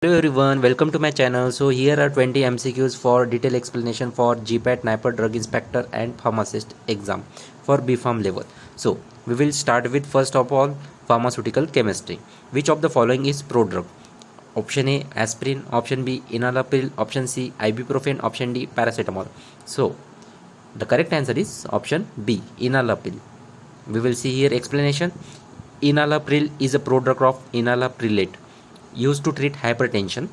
Hello everyone, welcome to my channel. So here are 20 MCQs for detailed explanation for GPAT, NIPER, Drug Inspector and Pharmacist exam for B.Pharm level. So we will start with first of all pharmaceutical chemistry. Which of the following is prodrug? Option A aspirin, option B enalapril, option C ibuprofen, option D paracetamol. So the correct answer is option B enalapril. We will see here explanation. Enalapril is a prodrug of enalaprillate used to treat hypertension.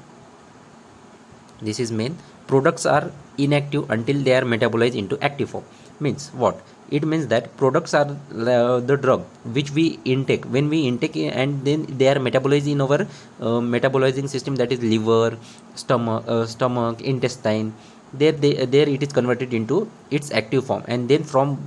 This is main. Products are inactive until they are metabolized into active form. Means what? It means that products are the drug which we intake. When we intake and then they are metabolized in our metabolizing system, that is liver, stomach, intestine. There it is converted into its active form, and then from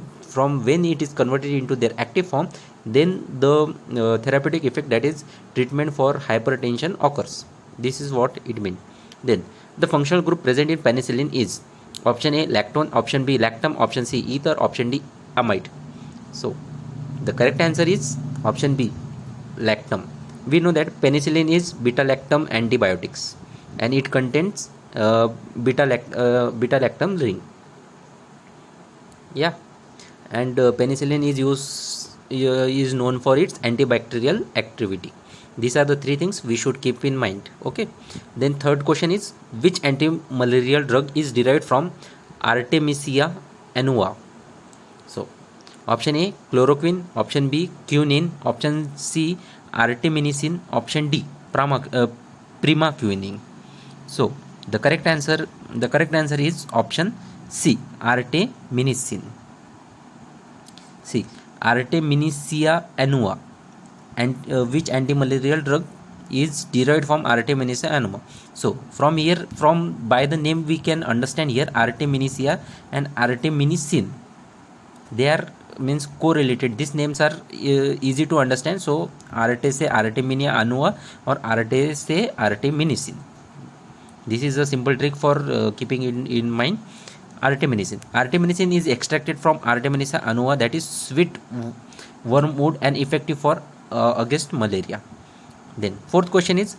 when it is converted into their active form, then the therapeutic effect, that is treatment for hypertension, occurs. This is what it means. Then the functional group present in penicillin is option A lactone, option B lactam, option C ether, option D amide. So the correct answer is option B lactam. We know that penicillin is beta lactam antibiotics and it contains beta lactam ring. Yeah, and penicillin is known for its antibacterial activity. These are the three things we should keep in mind. Okay, then third question is which anti-malarial drug is derived from Artemisia annua? So option A chloroquine, option B quinine, option C artemisinin, option D primaquine. So the correct answer is option C artemisinin. See, Artemisia annua, and which antimalarial drug is derived from Artemisia annua. So from here, from by the name we can understand here Artemisia and artemisinin, they are means correlated. These names are easy to understand. So Arte se Artemisia annua or Arte se artemisinin. This is a simple trick for keeping in mind. Artemisinin is extracted from Artemisia annua, that is sweet wormwood and effective for against malaria. Then fourth question is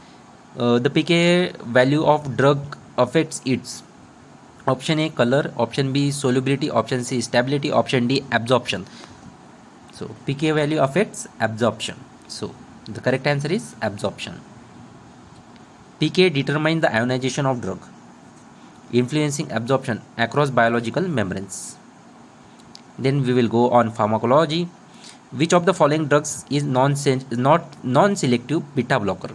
the pK value of drug affects its option A color, option B solubility, option C stability, option D absorption. So pK value affects absorption. So the correct answer is absorption. pK determines the ionization of drug, influencing absorption across biological membranes. Then we will go on pharmacology. Which of the following drugs is non-selective beta blocker?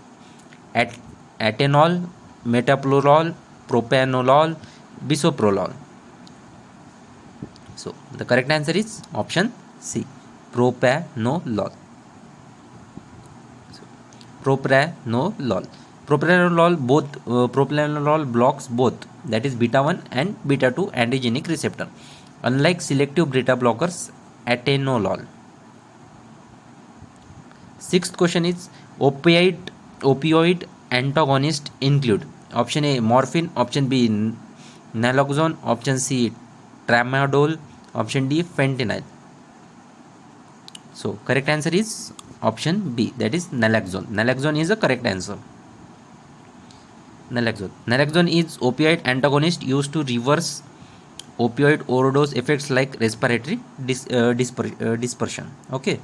Atenolol, metoprolol, propranolol, bisoprolol. So the correct answer is option C, propranolol. Propranolol. Propranolol blocks both, that is beta 1 and beta 2 antigenic receptor, unlike selective beta blockers atenolol. Sixth question is opioid antagonist include option A morphine, option B naloxone, option C tramadol, option D fentanyl. So correct answer is option B, that is naloxone. Naloxone is the correct answer. Naloxone is opioid antagonist used to reverse opioid overdose effects like respiratory dispersion. Okay.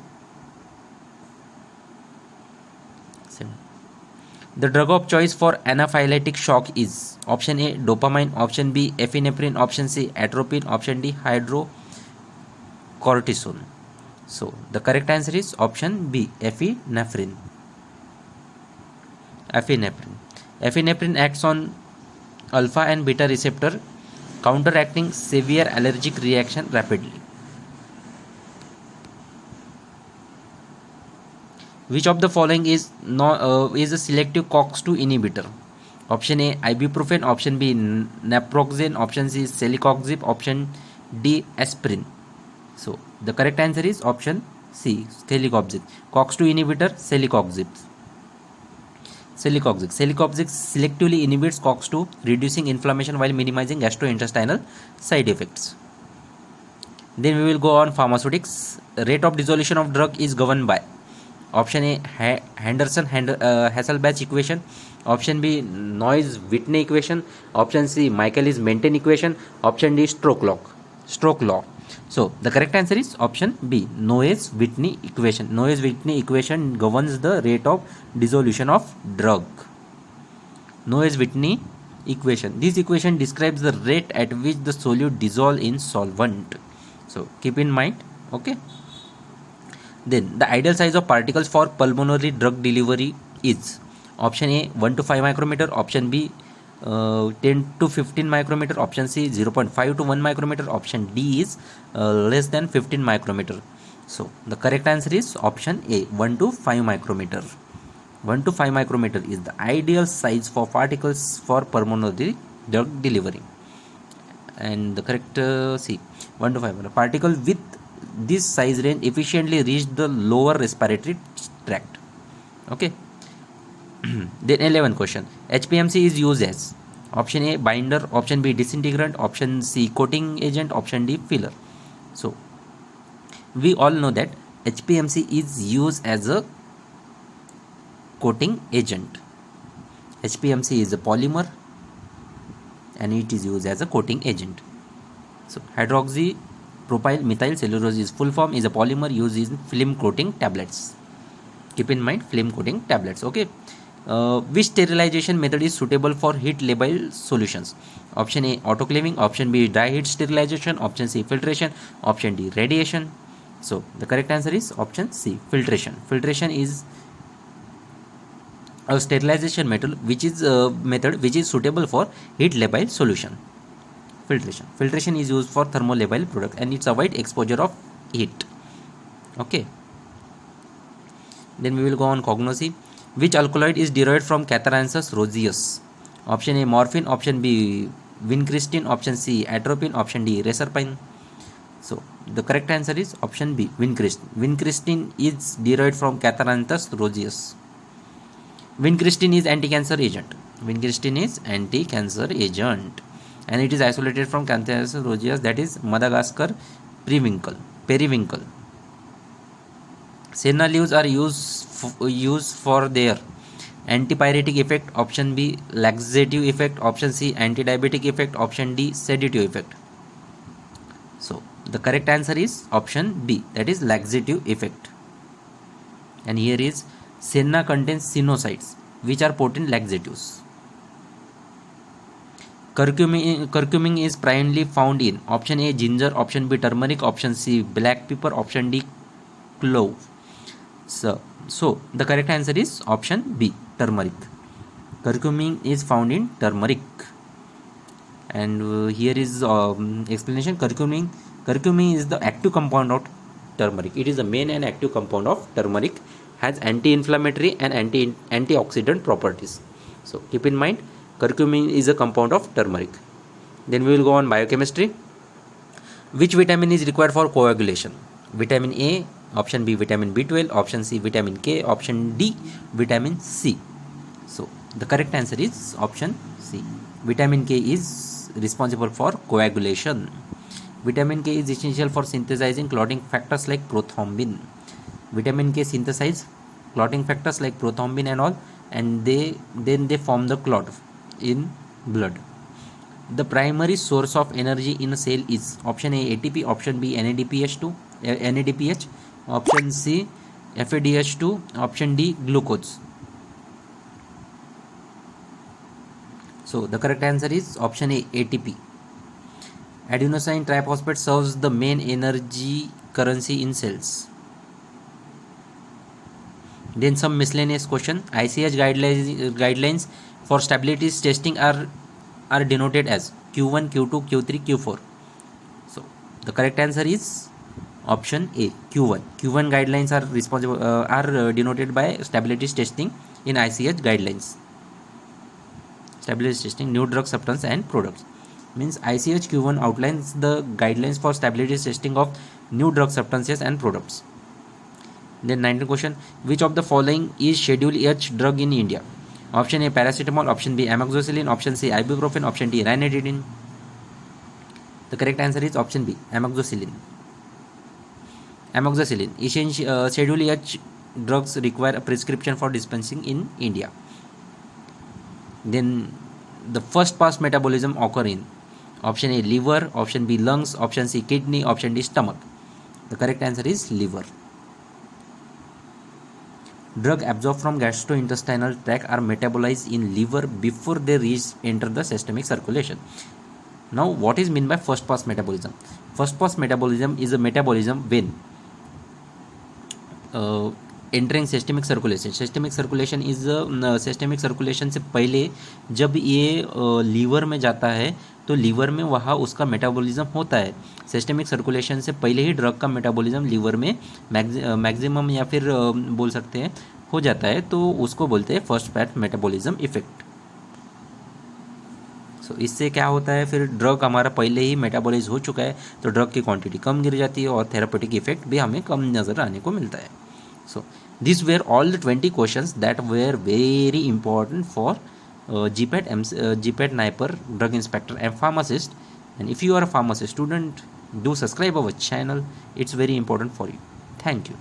The drug of choice for anaphylactic shock is option A dopamine, option B epinephrine, option C atropine, option D hydrocortisone. So the correct answer is option B epinephrine. Epinephrine acts on alpha and beta receptor, counteracting severe allergic reaction rapidly. Which of the following is a selective COX-2 inhibitor? Option A ibuprofen, option B naproxen, option C celecoxib, option D aspirin. So the correct answer is option C celecoxib. COX-2 inhibitor celecoxib. Celecoxib selectively inhibits COX-2, reducing inflammation while minimizing gastrointestinal side effects. Then we will go on pharmaceutics. Rate of dissolution of drug is governed by option A Henderson Hasselbalch equation, Option B, Noyes-Whitney equation. Option C, Michaelis-Menten equation. Option D, Stroke law. So the correct answer is option B, Noyes-Whitney equation. Noyes-Whitney equation governs the rate of dissolution of drug. Noyes-Whitney equation. This equation describes the rate at which the solute dissolve in solvent. So keep in mind. Okay. Then the ideal size of particles for pulmonary drug delivery is option A 1 to 5 micrometer, option B 10 to 15 micrometer, option C 0.5 to 1 micrometer, option D is less than 15 micrometer. So the correct answer is option A 1 to 5 micrometer. 1 to 5 micrometer is the ideal size for particles for pulmonary drug delivery. And the correct C 1 to 5 particle with this size range efficiently reach the lower respiratory tract. Okay. Then 11 question. HPMC is used as option A binder, option B disintegrant, option C coating agent, option D filler. So we all know that HPMC is used as a coating agent. HPMC is a polymer and it is used as a coating agent. So hydroxypropyl methyl cellulose is full form, is a polymer used in film coating tablets. Keep in mind film coating tablets. Okay. Which sterilization method is suitable for heat labile solutions? Option A autoclaving, option B dry heat sterilization, option C filtration, option D radiation. So the correct answer is option C filtration. Filtration is a sterilization method which is suitable for heat labile solution. Filtration is used for thermolabile product and it's avoid exposure of heat. Okay. Then we will go on cognosy. Which alkaloid is derived from Catharanthus roseus? Option A morphine, option B vincristine, option C atropine, option D reserpine. So the correct answer is option B vincristine. Vincristine is derived from Catharanthus roseus. Vincristine is anti-cancer agent. Vincristine is anti-cancer agent and it is isolated from Catharanthus roseus, that is Madagascar periwinkle. Senna leaves are used for their antipyretic effect, option B laxative effect, option C anti-diabetic effect, option D sedative effect. So the correct answer is option B, that is laxative effect. And here is senna contains cyanocydes which are potent laxatives. Curcumin is primarily found in option A ginger, option B turmeric, option C black pepper, option D clove. So the correct answer is option B turmeric. Curcumin is found in turmeric. And here is explanation. Curcumin is the active compound of turmeric. It is the main and active compound of turmeric, has anti-inflammatory and antioxidant properties. So keep in mind curcumin is a compound of turmeric. Then we will go on biochemistry. Which vitamin is required for coagulation? Vitamin A, option B vitamin B12, option C vitamin K, option D vitamin C. So the correct answer is option C. Vitamin K is responsible for coagulation. Vitamin K is essential for synthesizing clotting factors like prothrombin. Vitamin K synthesize clotting factors like prothrombin and all, and they form the clot in blood. The primary source of energy in a cell is option A ATP, option B NADPH, option C FADH2, option D glucose. So the correct answer is option A ATP. Adenosine triphosphate serves the main energy currency in cells. Then some miscellaneous question. ICH guidelines for stability testing are denoted as Q1, Q2, Q3, Q4. So the correct answer is option A Q1. Q1 guidelines are denoted by stability testing in ICH guidelines. Stability testing new drug substance and products means ICH Q1 outlines the guidelines for stability testing of new drug substances and products. Then 19th question. Which of the following is Schedule H drug in India? Option A paracetamol, option B amoxicillin, option C ibuprofen, option D ranitidine. The correct answer is option B amoxicillin. Schedule H drugs require a prescription for dispensing in India. then the first pass metabolism occur in option A liver, option B lungs, option C kidney, option D stomach. The correct answer is liver. Drug absorbed from gastrointestinal tract are metabolized in liver before they enter the systemic circulation. Now, what is meant by first pass metabolism? First pass metabolism is a metabolism when entering systemic circulation. Systemic circulation is systemic circulation से पहले जब ये liver में जाता है तो liver में वहाँ उसका मेटाबॉलिज्म होता है. सिस्टमिक सर्कुलेशन से पहले ही ड्रग का मेटाबॉलिज्म लीवर में मैक्सिमम या फिर बोल सकते हैं हो जाता है, तो उसको बोलते हैं फर्स्ट पास मेटाबॉलिज्म इफेक्ट. सो इससे क्या होता है, फिर ड्रग हमारा पहले ही मेटाबॉलाइज हो चुका है तो ड्रग की क्वांटिटी कम गिर जाती है और थेरापेटिक इफेक्ट भी हमें कम नज़र आने को मिलता है. So these were all the 20 questions that were very important for GPAT, NIPER, drug inspector and pharmacist. And if you are a pharmacy student, do subscribe our channel. It's very important for you. Thank you.